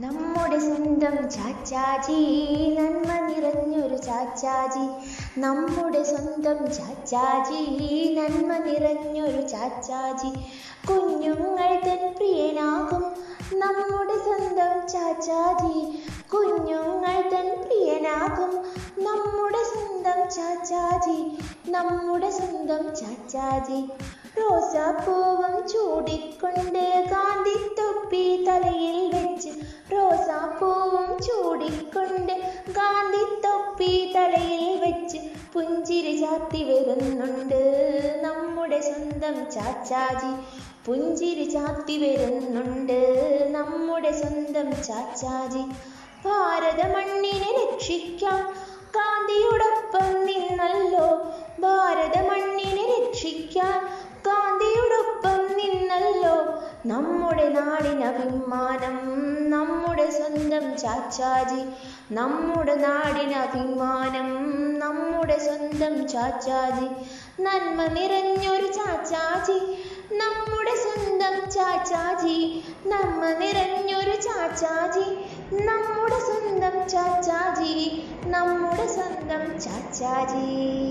നമ്മുടെ സ്വന്തം ചാച്ചാജി, നന്മ നിറഞ്ഞൊരു ചാച്ചാജി. നമ്മുടെ സ്വന്തം ചാച്ചാജി, നന്മ നിറഞ്ഞൊരു ചാച്ചാജി. കുഞ്ഞുങ്ങൾ തൻ പ്രിയനാകും നമ്മുടെ സ്വന്തം ചാച്ചാജി. കുഞ്ഞുങ്ങൾ തൻ പ്രിയനാകും നമ്മുടെ സ്വന്തം ചാച്ചാജി. നമ്മുടെ സ്വന്തം ചാച്ചാജി. റോസാപ്പൂവും ചൂടിക്കൊണ്ട് ഗാന്ധിത്തൊപ്പി തലയിൽ വെച്ച്, റോസാപ്പൂവും ചൂടിക്കൊണ്ട് ഗാന്ധിത്തൊപ്പി തലയിൽ വെച്ച് പുഞ്ചിരി ചാർത്തി വരുന്നുണ്ട് നമ്മുടെ സ്വന്തം ചാച്ചാജി. പുഞ്ചിരി ചാർത്തി വരുന്നുണ്ട് നമ്മുടെ സ്വന്തം ചാച്ചാജി. ഭാരത മണ്ണിനെ രക്ഷിക്കാൻ ഗാന്ധിയോടൊപ്പം നിന്നല്ലോ. ഭാരത മണ്ണിനെ രക്ഷിക്കാൻ ഗാന്ധിയോടൊപ്പം നിന്നല്ലോ. നമ്മുടെ നാടിനഭിമാനം നമ്മുടെ സ്വന്തം ചാച്ചാജി. നമ്മുടെ നാടിനഭിമാനം നമ്മുടെ സ്വന്തം ചാച്ചാജി. നന്മ നിറഞ്ഞൊരു ചാച്ചാജി, നമ്മുടെ സ്വന്തം ചാച്ചാജി. നന്മ നിറഞ്ഞൊരു ചാച്ചാജി, നമ്മുടെ സ്വന്തം ചാച്ചാജി. നമ്മുടെ സ്വന്തം ചാച്ചാജി.